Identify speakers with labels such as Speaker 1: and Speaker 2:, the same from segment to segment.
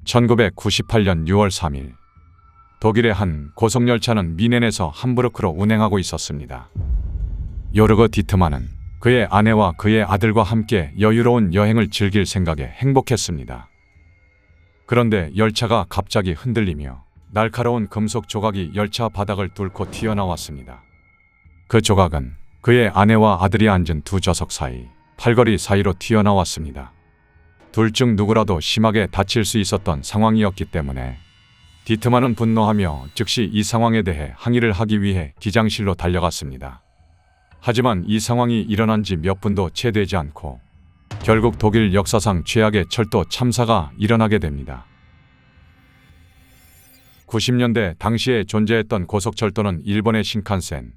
Speaker 1: 1998년 6월 3일 독일의 한 고속열차는 미넨에서 함부르크로 운행하고 있었습니다. 요르거 디트만은 그의 아내와 그의 아들과 함께 여유로운 여행을 즐길 생각에 행복했습니다. 그런데 열차가 갑자기 흔들리며 날카로운 금속 조각이 열차 바닥을 뚫고 튀어나왔습니다. 그 조각은 그의 아내와 아들이 앉은 두 좌석 사이, 팔걸이 사이로 튀어나왔습니다. 둘 중 누구라도 심하게 다칠 수 있었던 상황이었기 때문에 디트만은 분노하며 즉시 이 상황에 대해 항의를 하기 위해 기장실로 달려갔습니다. 하지만 이 상황이 일어난 지 몇 분도 채 되지 않고 결국 독일 역사상 최악의 철도 참사가 일어나게 됩니다. 90년대 당시에 존재했던 고속철도는 일본의 신칸센,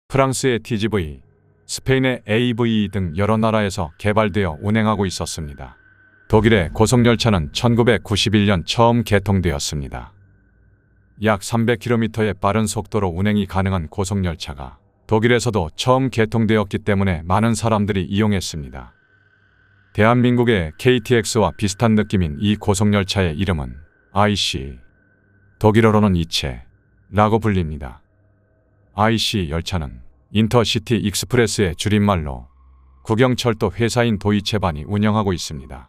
Speaker 1: 프랑스의 TGV, 스페인의 AVE 등 여러 나라에서 개발되어 운행하고 있었습니다. 독일의 고속열차는 1991년 처음 개통되었습니다. 약 300km의 빠른 속도로 운행이 가능한 고속열차가 독일에서도 처음 개통되었기 때문에 많은 사람들이 이용했습니다. 대한민국의 KTX와 비슷한 느낌인 이 고속열차의 이름은 IC, 독일어로는 이체라고 불립니다. IC 열차는 인터시티 익스프레스의 줄임말로 국영철도 회사인 도이체반이 운영하고 있습니다.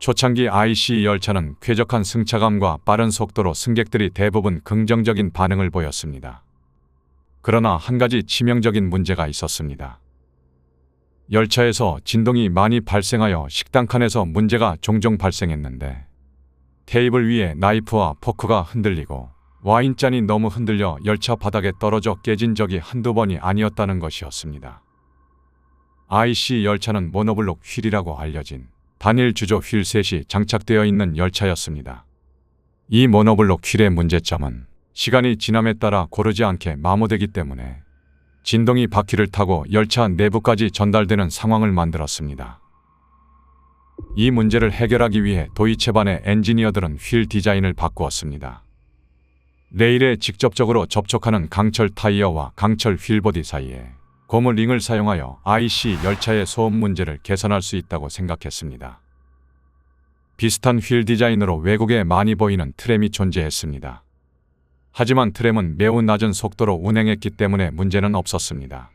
Speaker 1: 초창기 IC 열차는 쾌적한 승차감과 빠른 속도로 승객들이 대부분 긍정적인 반응을 보였습니다. 그러나 한 가지 치명적인 문제가 있었습니다. 열차에서 진동이 많이 발생하여 식당 칸에서 문제가 종종 발생했는데 테이블 위에 나이프와 포크가 흔들리고 와인잔이 너무 흔들려 열차 바닥에 떨어져 깨진 적이 한두 번이 아니었다는 것이었습니다. IC 열차는 모노블록 휠이라고 알려진 단일 주조 휠 셋이 장착되어 있는 열차였습니다. 이 모노블록 휠의 문제점은 시간이 지남에 따라 고르지 않게 마모되기 때문에 진동이 바퀴를 타고 열차 내부까지 전달되는 상황을 만들었습니다. 이 문제를 해결하기 위해 도이체반의 엔지니어들은 휠 디자인을 바꾸었습니다. 레일에 직접적으로 접촉하는 강철 타이어와 강철 휠보디 사이에 고무 링을 사용하여 IC 열차의 소음 문제를 개선할 수 있다고 생각했습니다. 비슷한 휠 디자인으로 외국에 많이 보이는 트램이 존재했습니다. 하지만 트램은 매우 낮은 속도로 운행했기 때문에 문제는 없었습니다.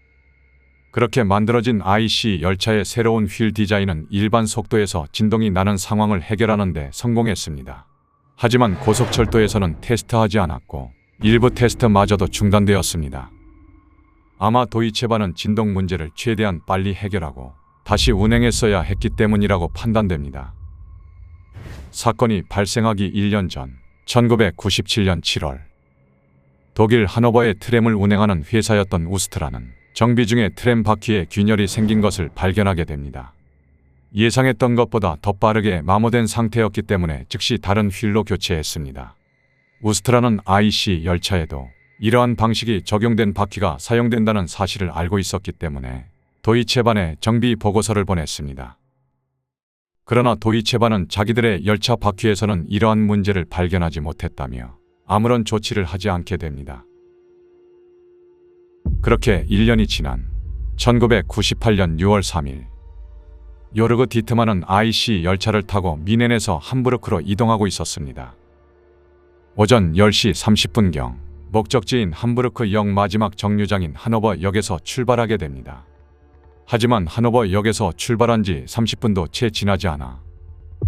Speaker 1: 그렇게 만들어진 IC 열차의 새로운 휠 디자인은 일반 속도에서 진동이 나는 상황을 해결하는 데 성공했습니다. 하지만 고속철도에서는 테스트하지 않았고 일부 테스트마저도 중단되었습니다. 아마 도이체반은 진동 문제를 최대한 빨리 해결하고 다시 운행했어야 했기 때문이라고 판단됩니다. 사건이 발생하기 1년 전 1997년 7월 독일 하노버의 트램을 운행하는 회사였던 우스트라는 정비 중에 트램 바퀴에 균열이 생긴 것을 발견하게 됩니다. 예상했던 것보다 더 빠르게 마모된 상태였기 때문에 즉시 다른 휠로 교체했습니다. 우스트라는 IC 열차에도 이러한 방식이 적용된 바퀴가 사용된다는 사실을 알고 있었기 때문에 도이체반에 정비 보고서를 보냈습니다. 그러나 도이체반은 자기들의 열차 바퀴에서는 이러한 문제를 발견하지 못했다며 아무런 조치를 하지 않게 됩니다. 그렇게 1년이 지난 1998년 6월 3일 요르그 디트만은 IC 열차를 타고 미넨에서 함부르크로 이동하고 있었습니다. 오전 10시 30분경 목적지인 함부르크역 마지막 정류장인 하노버 역에서 출발하게 됩니다. 하지만 하노버 역에서 출발한 지 30분도 채 지나지 않아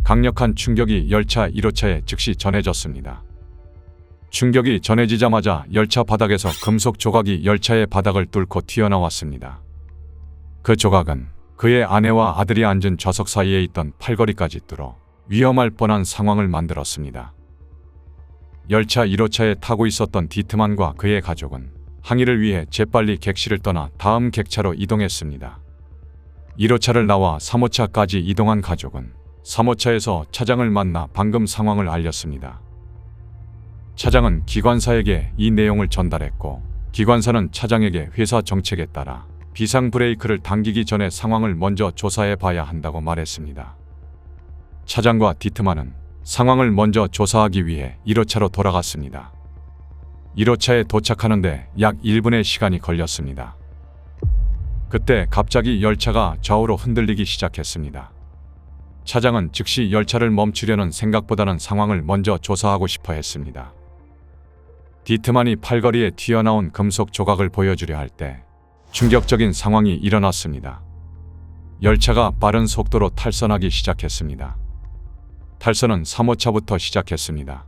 Speaker 1: 강력한 충격이 열차 1호차에 즉시 전해졌습니다. 충격이 전해지자마자 열차 바닥에서 금속 조각이 열차의 바닥을 뚫고 튀어나왔습니다. 그 조각은 그의 아내와 아들이 앉은 좌석 사이에 있던 팔걸이까지 뚫어 위험할 뻔한 상황을 만들었습니다. 열차 1호차에 타고 있었던 디트만과 그의 가족은 항의를 위해 재빨리 객실을 떠나 다음 객차로 이동했습니다. 1호차를 나와 3호차까지 이동한 가족은 3호차에서 차장을 만나 방금 상황을 알렸습니다. 차장은 기관사에게 이 내용을 전달했고 기관사는 차장에게 회사 정책에 따라 비상 브레이크를 당기기 전에 상황을 먼저 조사해 봐야 한다고 말했습니다. 차장과 디트만은 상황을 먼저 조사하기 위해 1호차로 돌아갔습니다. 1호차에 도착하는데 약 1분의 시간이 걸렸습니다. 그때 갑자기 열차가 좌우로 흔들리기 시작했습니다. 차장은 즉시 열차를 멈추려는 생각보다는 상황을 먼저 조사하고 싶어 했습니다. 디트만이 팔걸이에 튀어나온 금속 조각을 보여주려 할 때 충격적인 상황이 일어났습니다. 열차가 빠른 속도로 탈선하기 시작했습니다. 탈선은 3호차부터 시작했습니다.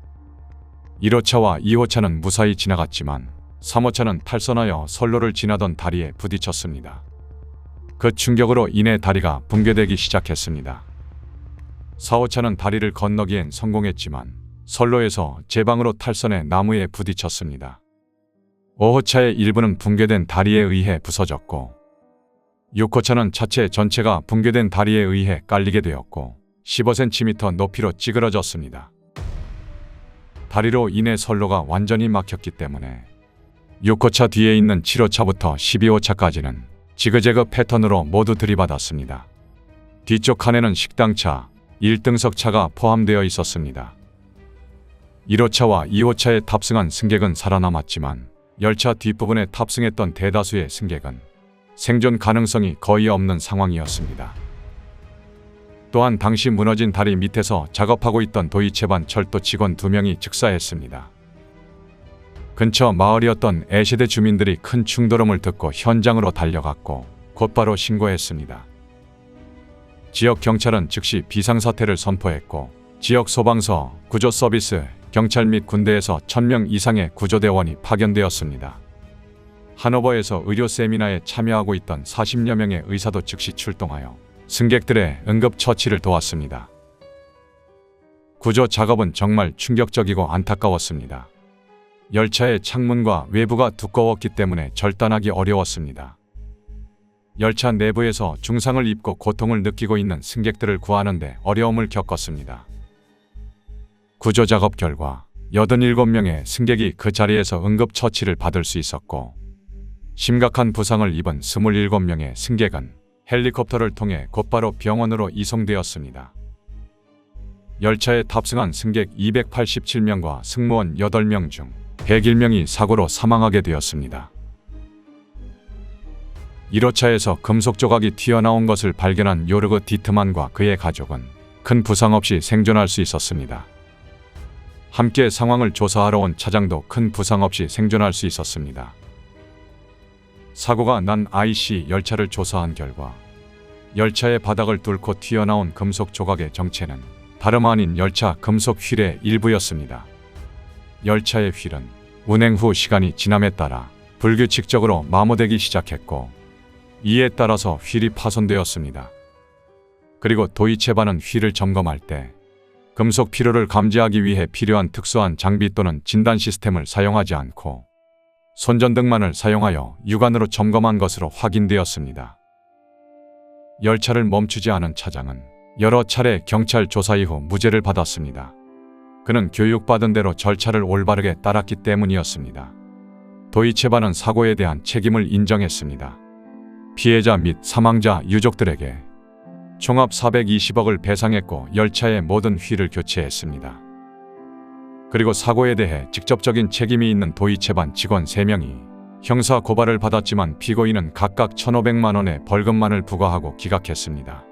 Speaker 1: 1호차와 2호차는 무사히 지나갔지만 3호차는 탈선하여 선로를 지나던 다리에 부딪혔습니다. 그 충격으로 인해 다리가 붕괴되기 시작했습니다. 4호차는 다리를 건너기엔 성공했지만 선로에서 제방으로 탈선해 나무에 부딪혔습니다. 5호차의 일부는 붕괴된 다리에 의해 부서졌고 6호차는 차체 전체가 붕괴된 다리에 의해 깔리게 되었고 15cm 높이로 찌그러졌습니다. 다리로 인해 선로가 완전히 막혔기 때문에 6호차 뒤에 있는 7호차부터 12호차까지는 지그재그 패턴으로 모두 들이받았습니다. 뒤쪽 칸에는 식당차, 1등석 차가 포함되어 있었습니다. 1호차와 2호차에 탑승한 승객은 살아남았지만 열차 뒷부분에 탑승했던 대다수의 승객은 생존 가능성이 거의 없는 상황이었습니다. 또한 당시 무너진 다리 밑에서 작업하고 있던 도이체반 철도 직원 2명이 즉사했습니다. 근처 마을이었던 에시대 주민들이 큰 충돌음을 듣고 현장으로 달려갔고 곧바로 신고했습니다. 지역 경찰은 즉시 비상사태를 선포했고 지역 소방서, 구조서비스, 경찰 및 군대에서 1000명 이상의 구조대원이 파견되었습니다. 하노버에서 의료 세미나에 참여하고 있던 40여 명의 의사도 즉시 출동하여 승객들의 응급처치를 도왔습니다. 구조 작업은 정말 충격적이고 안타까웠습니다. 열차의 창문과 외부가 두꺼웠기 때문에 절단하기 어려웠습니다. 열차 내부에서 중상을 입고 고통을 느끼고 있는 승객들을 구하는 데 어려움을 겪었습니다. 구조 작업 결과 87명의 승객이 그 자리에서 응급처치를 받을 수 있었고 심각한 부상을 입은 27명의 승객은 헬리콥터를 통해 곧바로 병원으로 이송되었습니다. 열차에 탑승한 승객 287명과 승무원 8명 중 101명이 사고로 사망하게 되었습니다. 1호차에서 금속 조각이 튀어나온 것을 발견한 요르그 디트만과 그의 가족은 큰 부상 없이 생존할 수 있었습니다. 함께 상황을 조사하러 온 차장도 큰 부상 없이 생존할 수 있었습니다. 사고가 난 IC 열차를 조사한 결과 열차의 바닥을 뚫고 튀어나온 금속 조각의 정체는 다름 아닌 열차 금속 휠의 일부였습니다. 열차의 휠은 운행 후 시간이 지남에 따라 불규칙적으로 마모되기 시작했고 이에 따라서 휠이 파손되었습니다. 그리고 도이체반은 휠을 점검할 때 금속 피로를 감지하기 위해 필요한 특수한 장비 또는 진단 시스템을 사용하지 않고 손전등만을 사용하여 육안으로 점검한 것으로 확인되었습니다. 열차를 멈추지 않은 차장은 여러 차례 경찰 조사 이후 무죄를 받았습니다. 그는 교육받은 대로 절차를 올바르게 따랐기 때문이었습니다. 도이체반은 사고에 대한 책임을 인정했습니다. 피해자 및 사망자 유족들에게 총합 420억을 배상했고 열차의 모든 휠을 교체했습니다. 그리고 사고에 대해 직접적인 책임이 있는 도이체반 직원 3명이 형사 고발을 받았지만 피고인은 각각 1,500만 원의 벌금만을 부과하고 기각했습니다.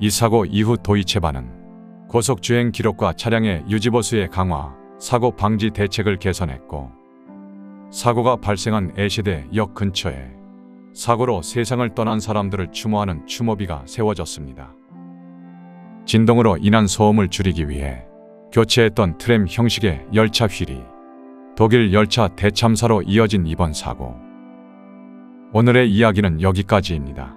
Speaker 1: 이 사고 이후 도이체반은 고속주행 기록과 차량의 유지보수의 강화, 사고 방지 대책을 개선했고 사고가 발생한 에시대 역 근처에 사고로 세상을 떠난 사람들을 추모하는 추모비가 세워졌습니다. 진동으로 인한 소음을 줄이기 위해 교체했던 트램 형식의 열차 휠이 독일 열차 대참사로 이어진 이번 사고. 오늘의 이야기는 여기까지입니다.